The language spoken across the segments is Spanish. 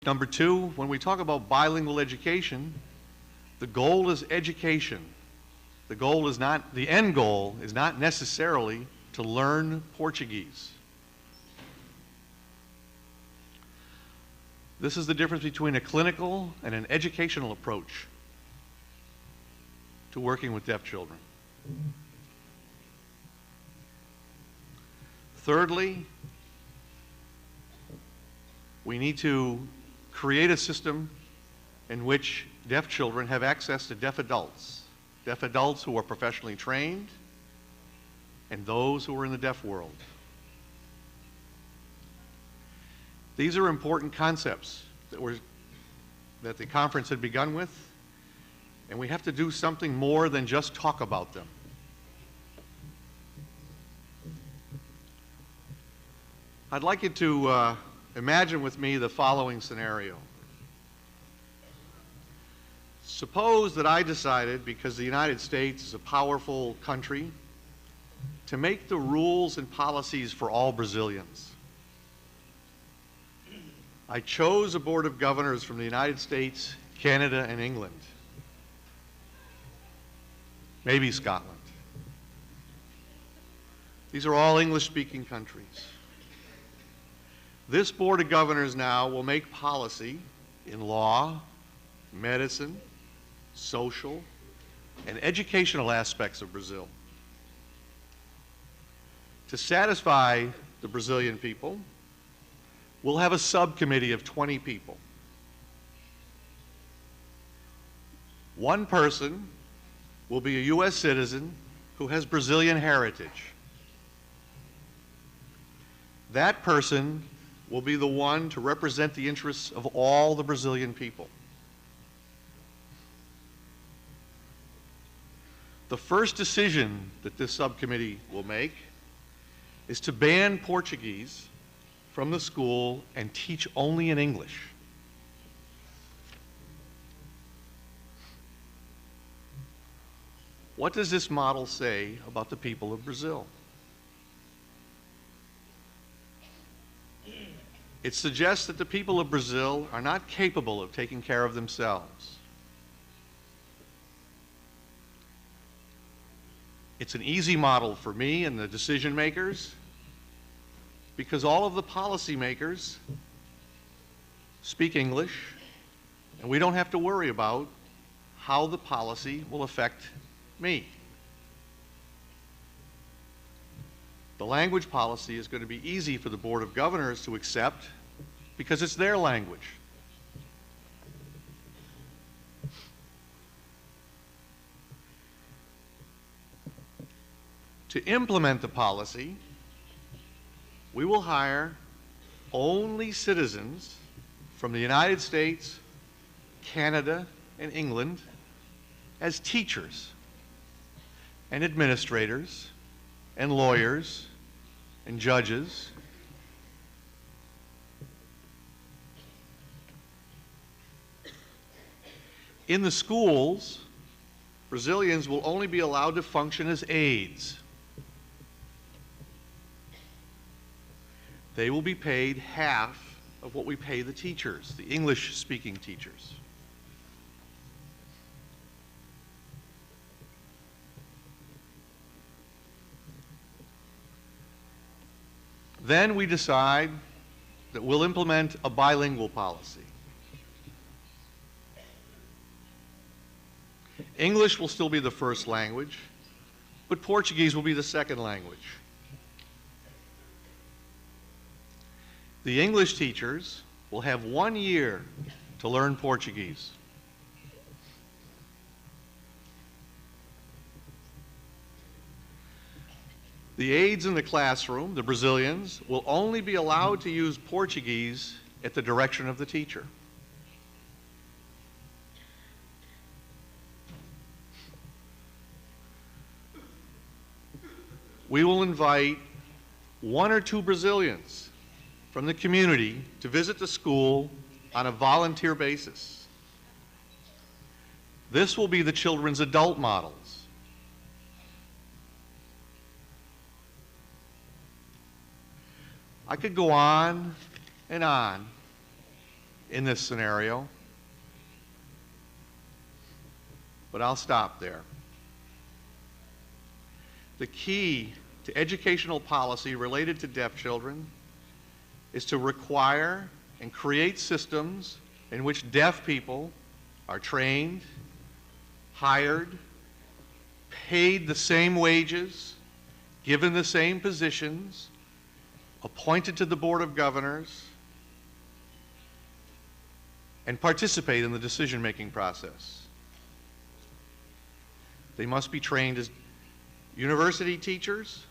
Number two, when we talk about bilingual education, the goal is education. The end goal is not necessarily to learn Portuguese. This is the difference between a clinical and an educational approach to working with deaf children. Thirdly, we need to create a system in which deaf children have access to deaf adults who are professionally trained, and those who are in the deaf world. These are important concepts that the conference had begun with, and we have to do something more than just talk about them. I'd like you to imagine with me the following scenario. Suppose that I decided, because the United States is a powerful country, to make the rules and policies for all Brazilians. I chose a board of governors from the United States, Canada, and England. Maybe Scotland. These are all English-speaking countries. This board of governors now will make policy in law, medicine, social, and educational aspects of Brazil. To satisfy the Brazilian people, we'll have a subcommittee of 20 people. One person will be a U.S. citizen who has Brazilian heritage. That person will be the one to represent the interests of all the Brazilian people. The first decision that this subcommittee will make is to ban Portuguese from the school and teach only in English. What does this model say about the people of Brazil? It suggests that the people of Brazil are not capable of taking care of themselves. It's an easy model for me and the decision makers, because all of the policy makers speak English, and we don't have to worry about how the policy will affect me. The language policy is going to be easy for the Board of Governors to accept because it's their language. To implement the policy, we will hire only citizens from the United States, Canada, and England as teachers and administrators and lawyers and judges. In the schools, Brazilians will only be allowed to function as aides. They will be paid half of what we pay the teachers, the English-speaking teachers. Then we decide that we'll implement a bilingual policy. English will still be the first language, but Portuguese will be the second language. The English teachers will have 1 year to learn Portuguese. The aides in the classroom, the Brazilians, will only be allowed to use Portuguese at the direction of the teacher. We will invite 1 or 2 Brazilians from the community to visit the school on a volunteer basis. This will be the children's adult models. I could go on and on in this scenario, but I'll stop there. The key to educational policy related to deaf children is to require and create systems in which deaf people are trained, hired, paid the same wages, given the same positions, appointed to the Board of Governors, and participate in the decision-making process. They must be trained as university teachers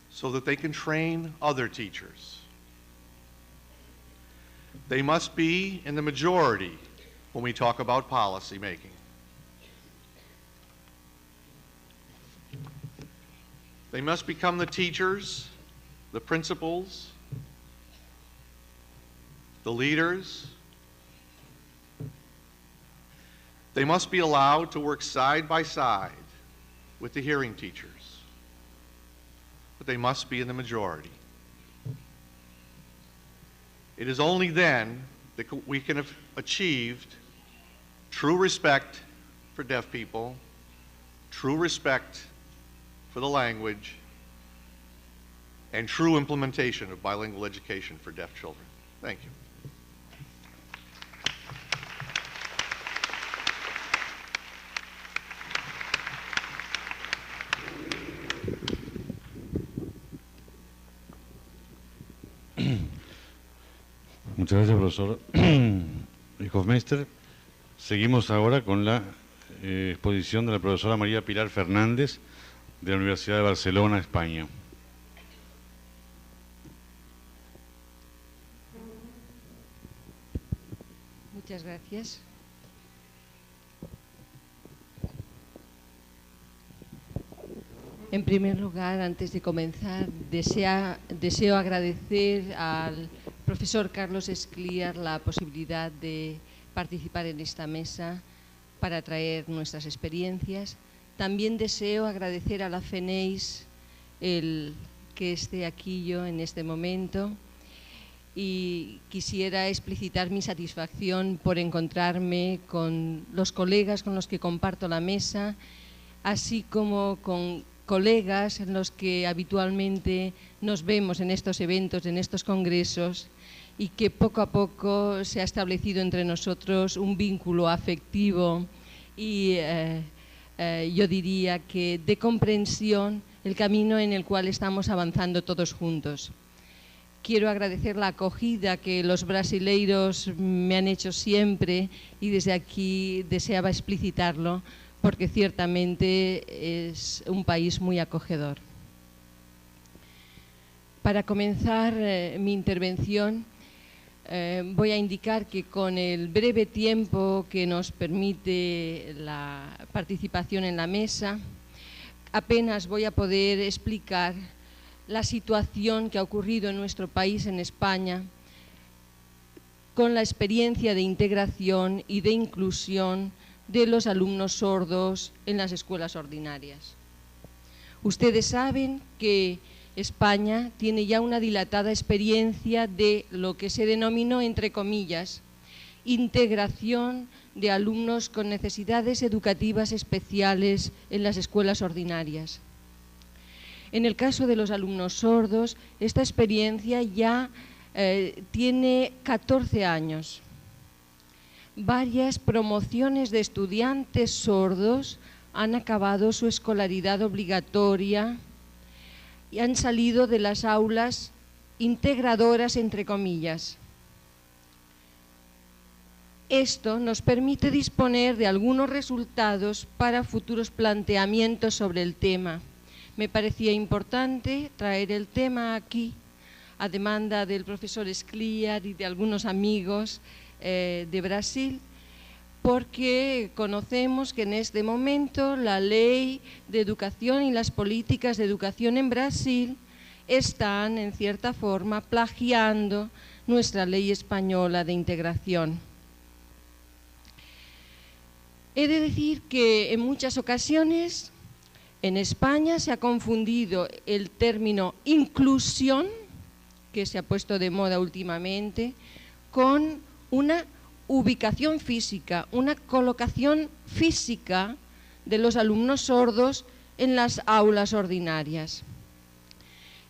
so that they can train other teachers. They must be in the majority when we talk about policy making. They must become the teachers, the principals, the leaders. They must be allowed to work side by side with the hearing teachers, but they must be in the majority. It is only then that we can have achieved true respect for deaf people, true respect for the language, and true implementation of bilingual education for deaf children. Thank you. Muchas gracias, profesor Hofmeister. Seguimos ahora con la exposición de la profesora María Pilar Fernández de la Universidad de Barcelona, España. Muchas gracias. En primer lugar, antes de comenzar, deseo agradecer al profesor Carlos Escliar la posibilidad de participar en esta mesa para traer nuestras experiencias. También deseo agradecer a la FENEIS el que esté aquí yo en este momento, y quisiera explicitar mi satisfacción por encontrarme con los colegas con los que comparto la mesa, así como con colegas en los que habitualmente nos vemos en estos eventos, en estos congresos, y que poco a poco se ha establecido entre nosotros un vínculo afectivo y yo diría que de comprensión, el camino en el cual estamos avanzando todos juntos. Quiero agradecer la acogida que los brasileiros me han hecho siempre, y desde aquí deseaba explicitarlo, porque ciertamente es un país muy acogedor. Para comenzar mi intervención, voy a indicar que con el breve tiempo que nos permite la participación en la mesa, apenas voy a poder explicar la situación que ha ocurrido en nuestro país, en España, con la experiencia de integración y de inclusión de los alumnos sordos en las escuelas ordinarias. Ustedes saben que España tiene ya una dilatada experiencia de lo que se denominó, entre comillas, integración de alumnos con necesidades educativas especiales en las escuelas ordinarias. En el caso de los alumnos sordos, esta experiencia ya tiene 14 años. Varias promociones de estudiantes sordos han acabado su escolaridad obligatoria y han salido de las aulas integradoras, entre comillas. Esto nos permite disponer de algunos resultados para futuros planteamientos sobre el tema. Me parecía importante traer el tema aquí, a demanda del profesor Escliar y de algunos amigos de Brasil, porque conocemos que en este momento la ley de educación y las políticas de educación en Brasil están, en cierta forma, plagiando nuestra ley española de integración. He de decir que en muchas ocasiones en España se ha confundido el término inclusión, que se ha puesto de moda últimamente, con una ubicación física, una colocación física de los alumnos sordos en las aulas ordinarias.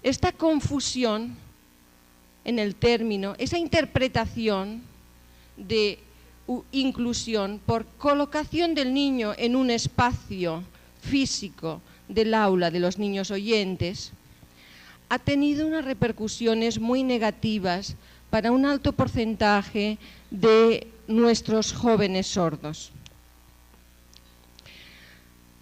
Esta confusión en el término, esa interpretación de inclusión por colocación del niño en un espacio físico del aula de los niños oyentes, ha tenido unas repercusiones muy negativas para un alto porcentaje de nuestros jóvenes sordos.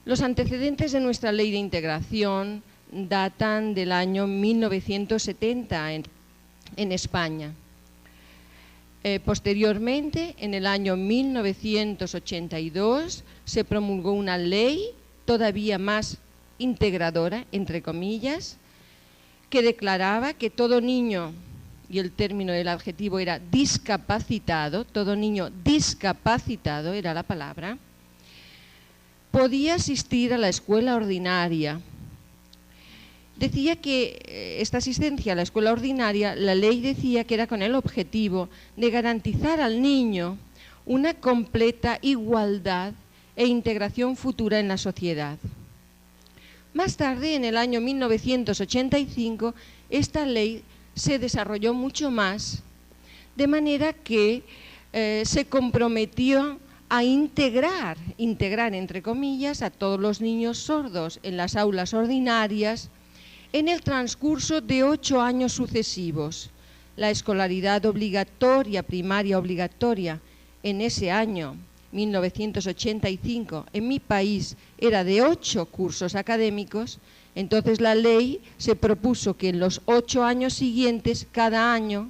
Los antecedentes de nuestra ley de integración datan del año 1970 en España. Posteriormente, en el año 1982, se promulgó una ley todavía más integradora, entre comillas, que declaraba que todo niño, y el término del adjetivo era discapacitado, todo niño discapacitado era la palabra, podía asistir a la escuela ordinaria. Decía que esta asistencia a la escuela ordinaria, la ley decía que era con el objetivo de garantizar al niño una completa igualdad e integración futura en la sociedad. Más tarde, en el año 1985, esta ley se desarrolló mucho más, de manera que se comprometió a integrar entre comillas, a todos los niños sordos en las aulas ordinarias en el transcurso de 8 años sucesivos. La escolaridad obligatoria, primaria obligatoria, en ese año 1985, en mi país, era de 8 cursos académicos. Entonces la ley se propuso que en los 8 años siguientes, cada año,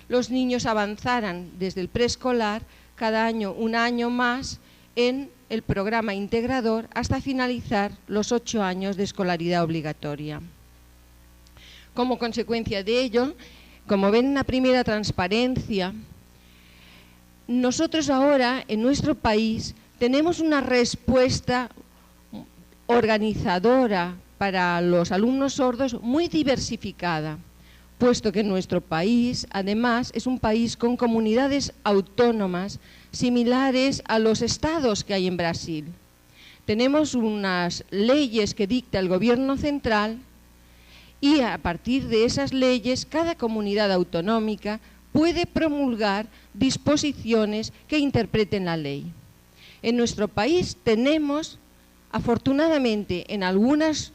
los niños avanzaran desde el preescolar, cada año un año más, en el programa integrador hasta finalizar los 8 años de escolaridad obligatoria. Como consecuencia de ello, como ven en la primera transparencia, nosotros ahora en nuestro país tenemos una respuesta organizadora para los alumnos sordos muy diversificada, puesto que nuestro país, además, es un país con comunidades autónomas similares a los estados que hay en Brasil. Tenemos unas leyes que dicta el gobierno central y a partir de esas leyes cada comunidad autonómica puede promulgar disposiciones que interpreten la ley. En nuestro país tenemos, afortunadamente, en algunas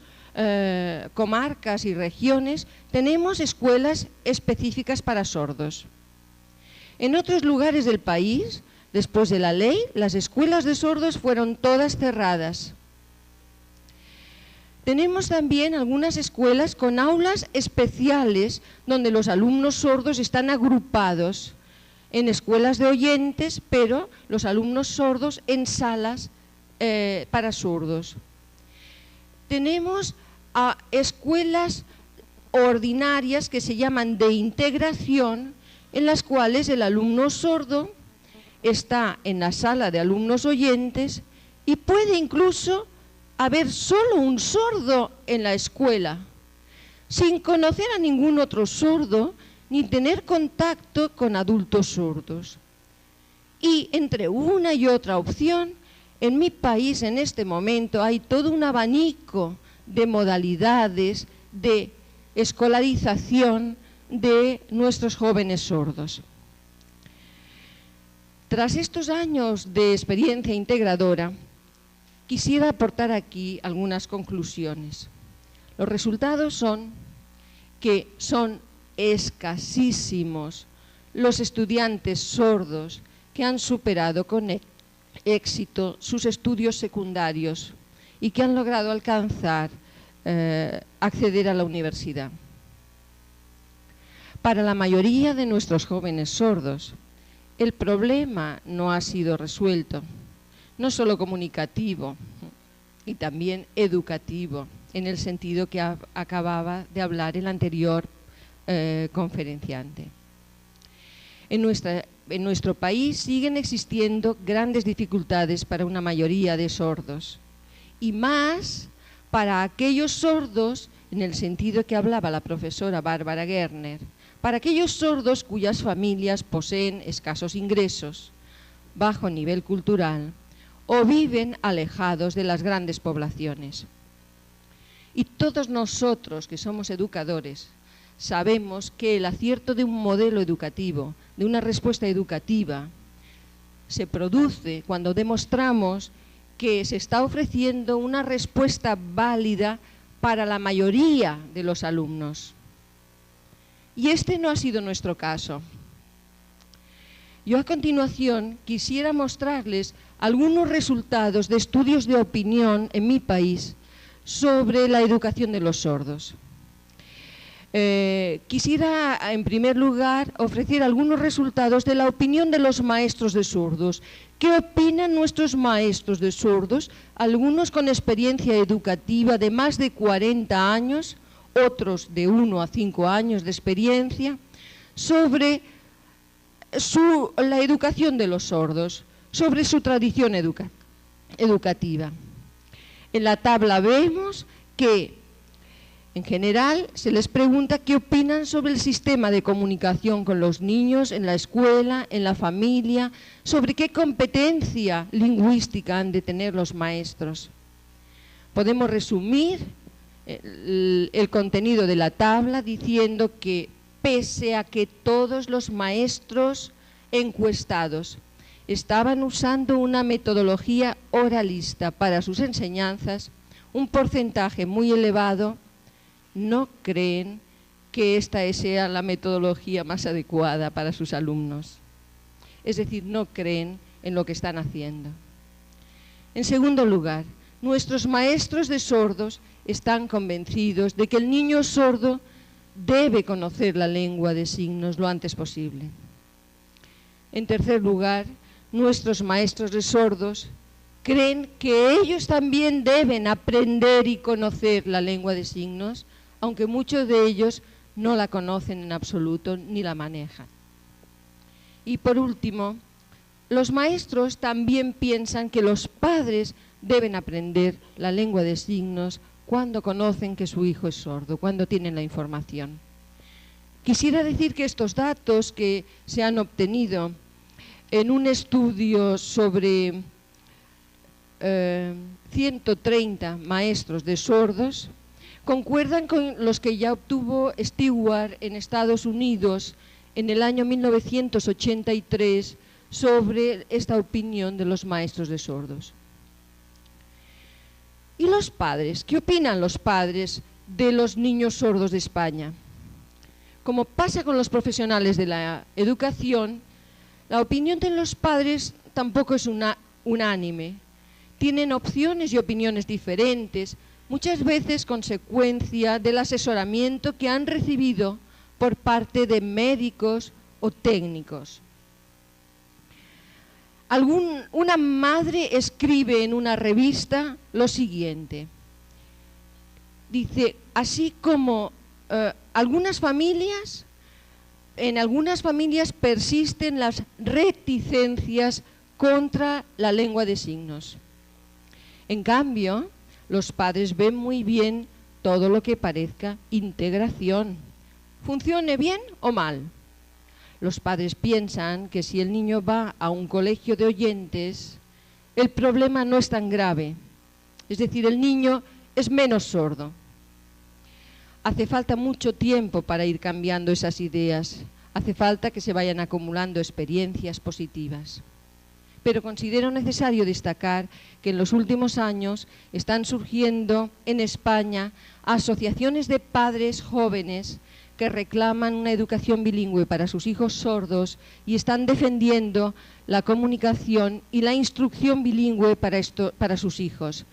comarcas y regiones, tenemos escuelas específicas para sordos. En otros lugares del país, después de la ley, las escuelas de sordos fueron todas cerradas. Tenemos también algunas escuelas con aulas especiales donde los alumnos sordos están agrupados en escuelas de oyentes, pero los alumnos sordos en salas para sordos. Tenemos escuelas ordinarias que se llaman de integración, en las cuales el alumno sordo está en la sala de alumnos oyentes y puede incluso haber solo un sordo en la escuela, sin conocer a ningún otro sordo ni tener contacto con adultos sordos. Y entre una y otra opción, en mi país en este momento hay todo un abanico de modalidades de escolarización de nuestros jóvenes sordos. Tras estos años de experiencia integradora, quisiera aportar aquí algunas conclusiones. Los resultados son que son escasísimos los estudiantes sordos que han superado con éxito sus estudios secundarios y que han logrado alcanzar, acceder a la universidad. Para la mayoría de nuestros jóvenes sordos, el problema no ha sido resuelto, no solo comunicativo y también educativo, en el sentido que acababa de hablar el anterior conferenciante. En nuestro país siguen existiendo grandes dificultades para una mayoría de sordos, y más para aquellos sordos, en el sentido que hablaba la profesora Bárbara Gerner, para aquellos sordos cuyas familias poseen escasos ingresos, bajo nivel cultural o viven alejados de las grandes poblaciones. Y todos nosotros que somos educadores sabemos que el acierto de un modelo educativo, de una respuesta educativa, se produce cuando demostramos que se está ofreciendo una respuesta válida para la mayoría de los alumnos. Y este no ha sido nuestro caso. Yo a continuación quisiera mostrarles algunos resultados de estudios de opinión en mi país sobre la educación de los sordos. Quisiera, en primer lugar, ofrecer algunos resultados de la opinión de los maestros de sordos. ¿Qué opinan nuestros maestros de sordos? Algunos con experiencia educativa de más de 40 años, otros de 1 a 5 años de experiencia, sobre la educación de los sordos, sobre su tradición educativa. En la tabla vemos que, en general, se les pregunta qué opinan sobre el sistema de comunicación con los niños en la escuela, en la familia, sobre qué competencia lingüística han de tener los maestros. Podemos resumir el contenido de la tabla diciendo que, pese a que todos los maestros encuestados estaban usando una metodología oralista para sus enseñanzas, un porcentaje muy elevado no creen que esta sea la metodología más adecuada para sus alumnos. Es decir, no creen en lo que están haciendo. En segundo lugar, nuestros maestros de sordos están convencidos de que el niño sordo debe conocer la lengua de signos lo antes posible. En tercer lugar, nuestros maestros de sordos creen que ellos también deben aprender y conocer la lengua de signos, aunque muchos de ellos no la conocen en absoluto ni la manejan. Y por último, los maestros también piensan que los padres deben aprender la lengua de signos cuando conocen que su hijo es sordo, cuando tienen la información. Quisiera decir que estos datos que se han obtenido en un estudio sobre 130 maestros de sordos concuerdan con los que ya obtuvo Stewart en Estados Unidos en el año 1983 sobre esta opinión de los maestros de sordos. ¿Y los padres? ¿Qué opinan los padres de los niños sordos de España? Como pasa con los profesionales de la educación, la opinión de los padres tampoco es unánime. Tienen opciones y opiniones diferentes, muchas veces consecuencia del asesoramiento que han recibido por parte de médicos o técnicos. Una madre escribe en una revista lo siguiente. Dice, así como en algunas familias persisten las reticencias contra la lengua de signos. En cambio, los padres ven muy bien todo lo que parezca integración, funcione bien o mal. Los padres piensan que si el niño va a un colegio de oyentes, el problema no es tan grave. Es decir, el niño es menos sordo. Hace falta mucho tiempo para ir cambiando esas ideas. Hace falta que se vayan acumulando experiencias positivas. Pero considero necesario destacar que en los últimos años están surgiendo en España asociaciones de padres jóvenes que reclaman una educación bilingüe para sus hijos sordos y están defendiendo la comunicación y la instrucción bilingüe para sus hijos.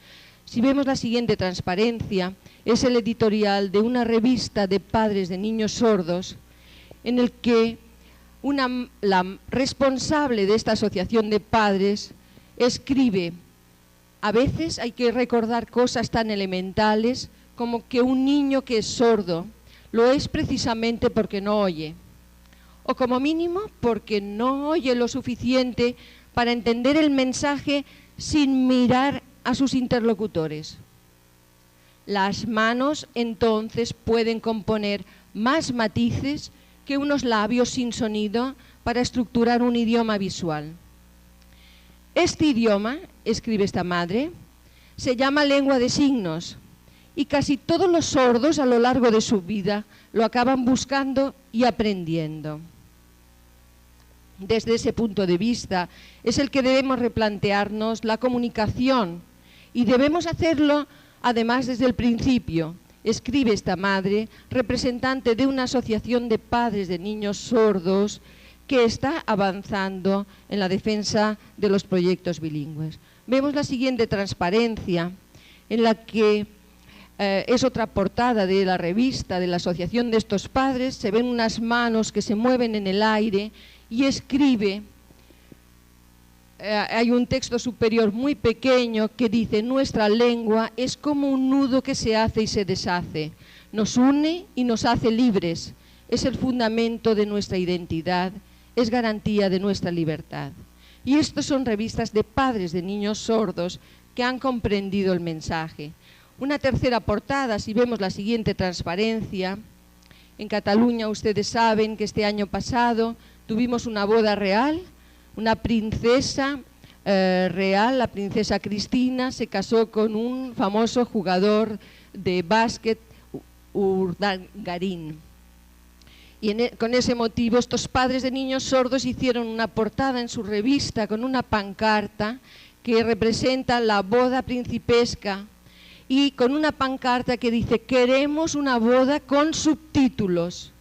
Si vemos la siguiente transparencia, es el editorial de una revista de padres de niños sordos en el que la responsable de esta asociación de padres escribe: a veces hay que recordar cosas tan elementales como que un niño que es sordo lo es precisamente porque no oye, o como mínimo porque no oye lo suficiente para entender el mensaje sin mirar a sus interlocutores. Las manos entonces pueden componer más matices que unos labios sin sonido para estructurar un idioma visual. Este idioma, escribe esta madre, se llama lengua de signos y casi todos los sordos a lo largo de su vida lo acaban buscando y aprendiendo. Desde ese punto de vista es el que debemos replantearnos la comunicación y debemos hacerlo además desde el principio. Escribe esta madre, representante de una asociación de padres de niños sordos que está avanzando en la defensa de los proyectos bilingües. Vemos la siguiente transparencia en la que es otra portada de la revista de la Asociación de estos padres, se ven unas manos que se mueven en el aire y escribe, hay un texto superior muy pequeño que dice: nuestra lengua es como un nudo que se hace y se deshace, nos une y nos hace libres, es el fundamento de nuestra identidad, es garantía de nuestra libertad. Y estos son revistas de padres de niños sordos que han comprendido el mensaje. Una tercera portada, si vemos la siguiente transparencia, en Cataluña ustedes saben que este año pasado tuvimos una boda real, una princesa real, la princesa Cristina, se casó con un famoso jugador de básquet, Urdangarín. Y con ese motivo estos padres de niños sordos hicieron una portada en su revista con una pancarta que representa la boda principesca y con una pancarta que dice: queremos una boda con subtítulos,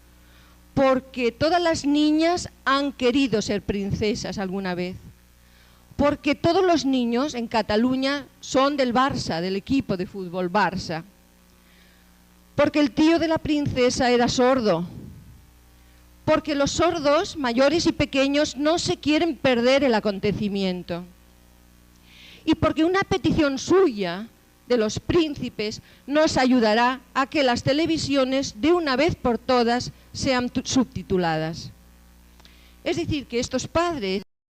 porque todas las niñas han querido ser princesas alguna vez, porque todos los niños en Cataluña son del Barça, del equipo de fútbol Barça, porque el tío de la princesa era sordo, porque los sordos, mayores y pequeños, no se quieren perder el acontecimiento, y porque una petición suya de los príncipes nos ayudará a que las televisiones de una vez por todas sean subtituladas. Es decir, que estos padres